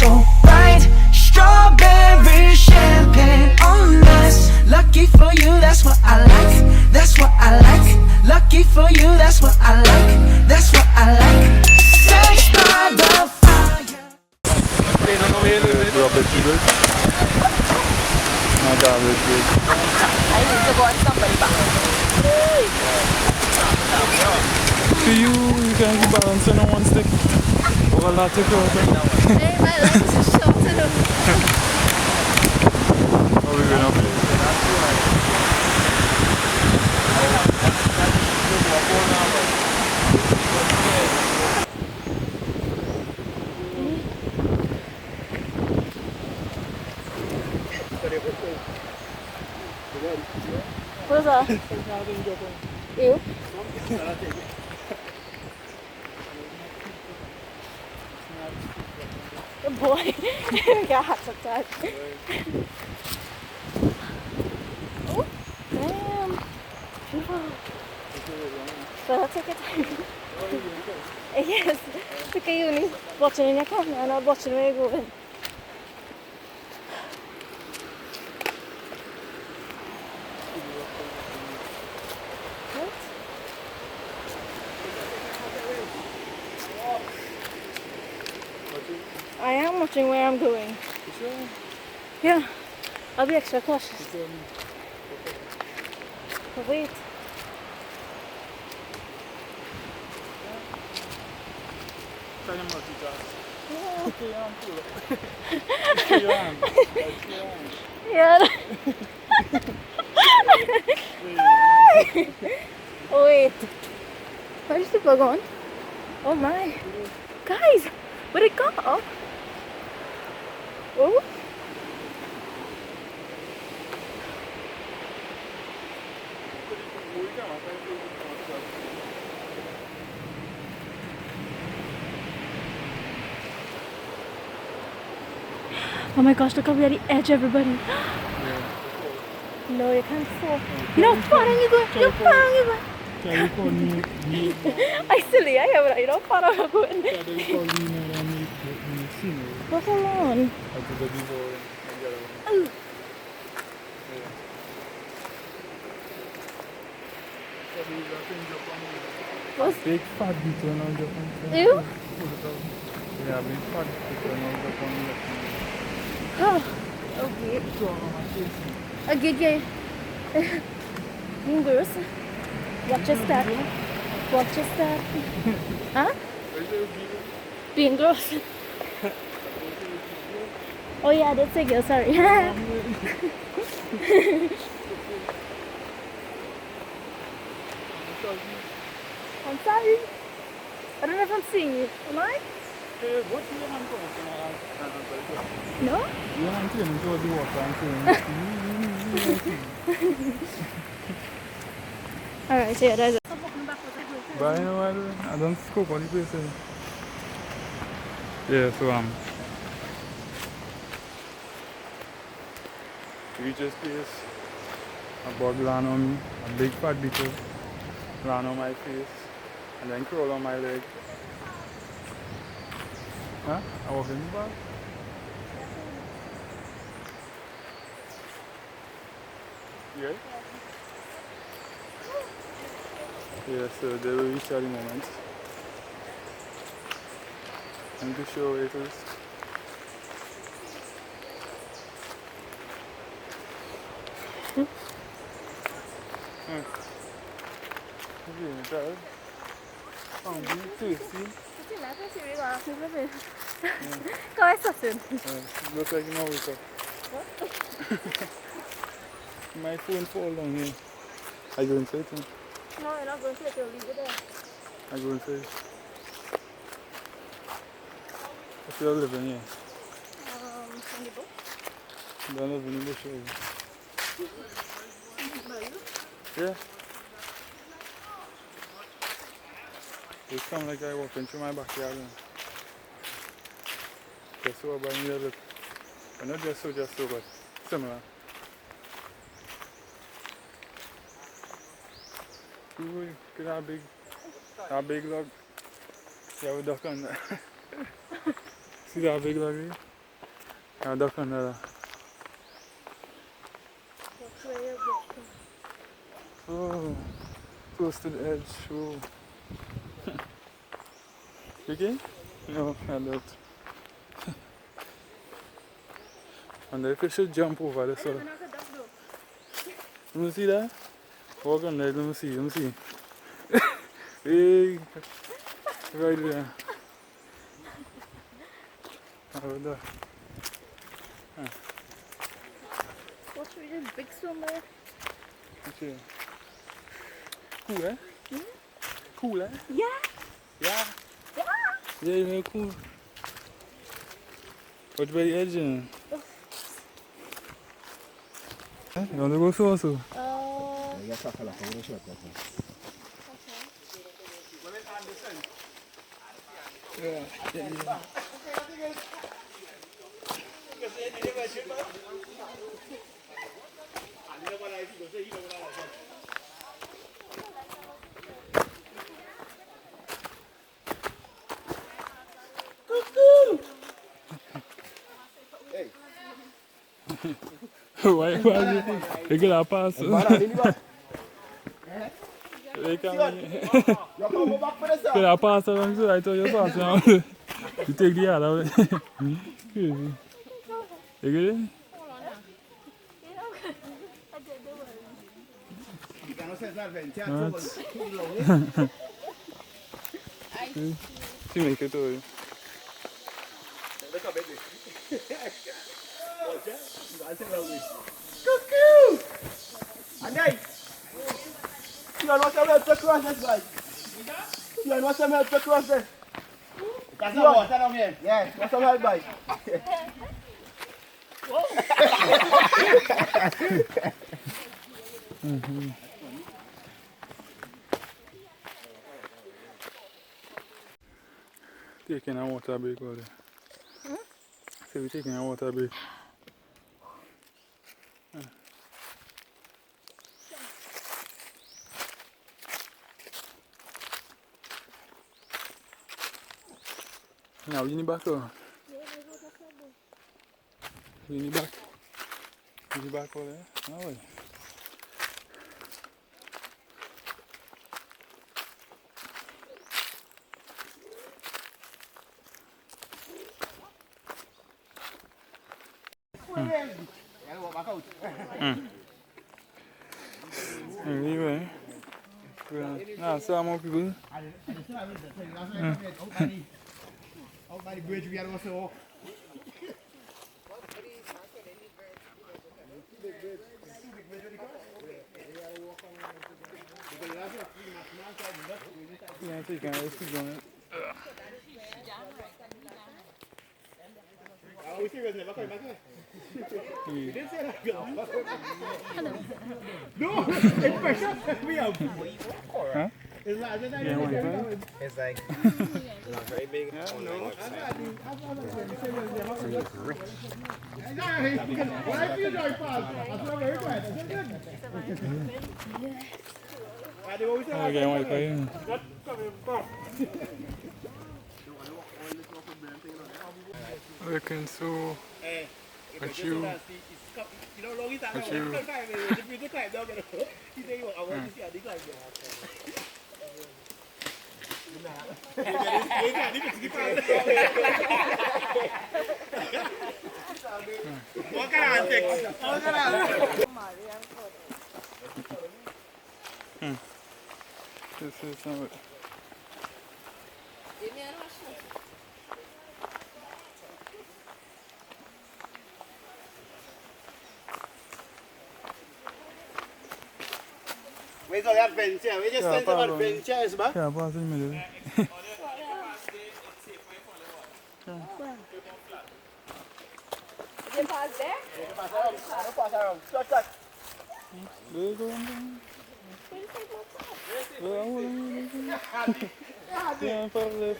so bright. Strawberry champagne on us. Lucky for you, that's what I like. That's what I like. Lucky for you, that's what I like. That's what I like. Sex by the fire. I need to go on somebody back. To you can keep balancing on one stick. Or a lot of Hey, my legs are short enough. How are we going up? What's that? You? Good boy. Got hot sometimes. Oh, damn. But I'll take it. Yes. Look at you, watching in your camera and I'm watching where you're going. I am watching where I'm going. Yeah, I'll be extra cautious. But wait. Yeah. Oh wait. Where's the plug on? Oh my. Guys, where'd it go? Oh. Oh my gosh, look how we're at the edge, everybody. No, you can't fall. You know how far you going? You know how far you going? I silly, I have it. You know how far I'm going? What's on? Oh. What's big fat beetle now Japan. you? Yeah, big fat beetle now Japan. Oh, okay. Okay, Fingers. Watch your step. Watch your step. Huh? Fingers. Oh yeah, that's a girl, sorry. I'm sorry. I don't know if I'm seeing you. Am I? What's your hand going? No? Your hand going to the water. Alright, so yeah, that's it. But you know what? I don't scope on the place. Yeah, so we just place a bug land on me, a big fat beetle land on my face, and then crawl on my leg. Huh? I walk in the bag. Yeah? Yeah, so they will reach at the moment. I'm to show where it is. Go ahead, Sassoon. Looks like you know wake up. What? My phone fall down here. I go inside too. No, you're not going to it, you'll leave it there. I go inside. What's your living here? In the book. Don't live in the bush here. Yeah. It sounds like I walk into my backyard. Just so by me a look. But not just so, but similar. Ooh, look at that big log. Yeah, we duck on that. See that big log here? I duck under that. That's where you're getting. Oh, close to the edge. Oh. Okay? No, I don't. And the fish should jump over the side. Let me see that. Walk on there, let me see. Hey, right there. Over there. What's with this big swim there? Okay. Cool, eh? Cool, eh? Yeah. Yeah. Yeah. Yeah, very cool. What about the edge? You want to go so also? Why you get a pass? You get a pass along so I told you pass now. You take the other. You get it? She make it all. Cuckoo! And then, you want some help to cross this, guys? You want some help to cross this? That's not water down here. Yeah, want some help, guys? Taking a water break over there. So we're taking a water break. Now we need back over. We need back. We need back over there. No way. Anyway, now some more people. Out by the bridge, we had also. Yeah, I think I was going it. Are we serious? Never coming back here? You didn't say that. No, it's pressure. We have. Huh? It's like, It's like very big. Yeah, no. Why do you drive fast? That's not very quiet. That's good. Okay, wait for you. Looking so at you. At you. This is some. Where's all the adventure? We just sent some adventures, man. Yeah, pass in the middle. You pass there? Pass around. Cut. There you go. Yeah, probably.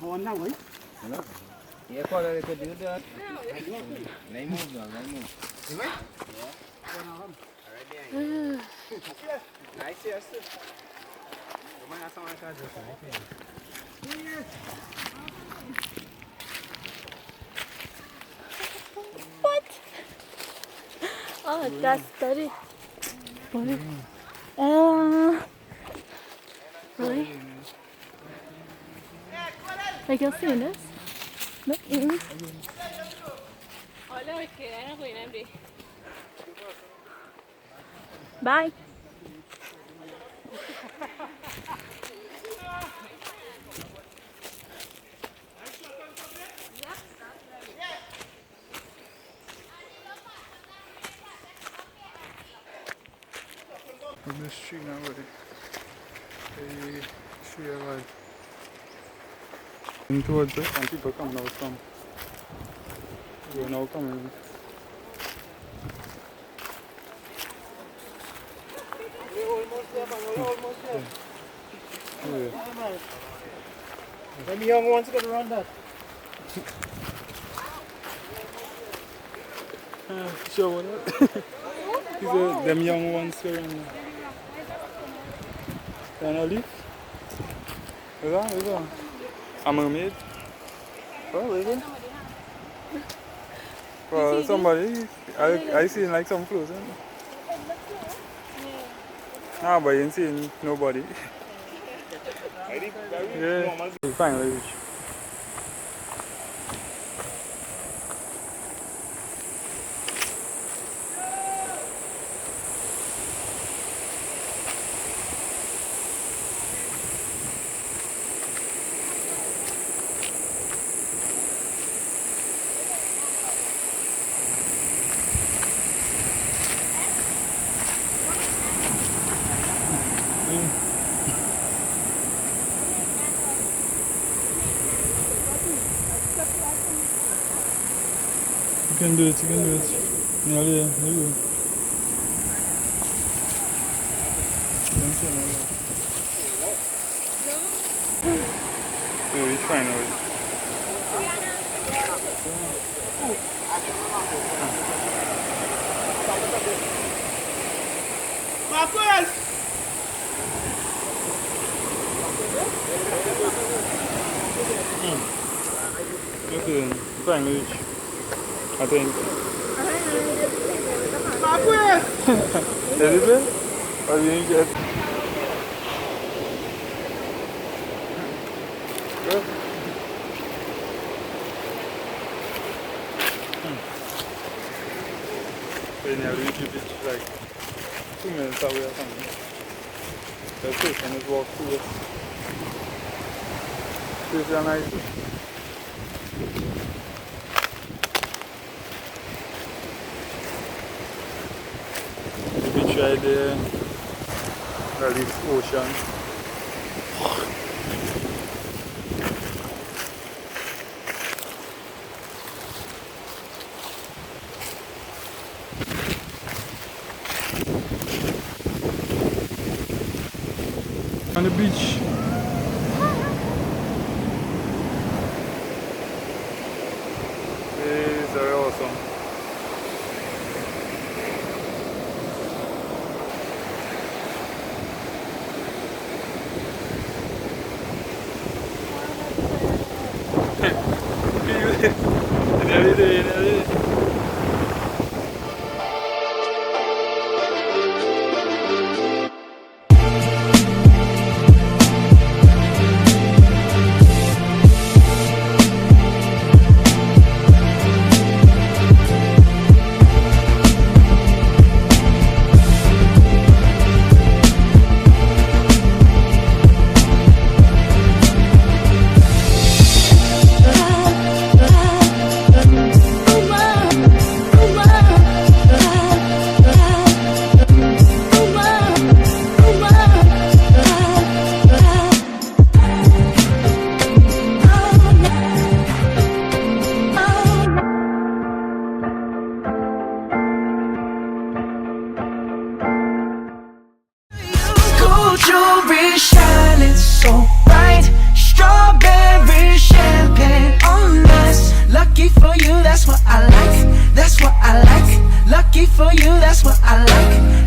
On now, eh? Yeah, call it to do that. Name move. You right? Nice, yes. Come on, someone can do something. What? Oh, that's dirty. Really? Like you've seen this? No? Bye. On this street now, buddy. Hey, see you like. In towards it, and people coming out from. We're now coming. We're almost there, man. We're almost there. Yeah. Yeah, man. Them young ones gonna run that. Sure, what that? He said, them young ones going. Can I leave? Is that? A mermaid? Oh, is it? Well, somebody, I seen like some clothes, huh? Nah, but you ain't seen nobody. Yeah, we finally reached. You can do it, you can do it. Yeah, there you go. Yeah, we trying already. Marcus! Okay then, finally reach. I think. Marcus! Is it there? Or you didn't get? Good. We nearly reached the beach like 2 minutes away or something. That's it, and just walk through it. It's very nice. The beach right there, well, this ocean. On the beach. It's very awesome. Nearly there. Gold jewelry shining so bright, strawberry champagne on us. Lucky for you, that's what I like. That's what I like. Lucky for you, that's what I like.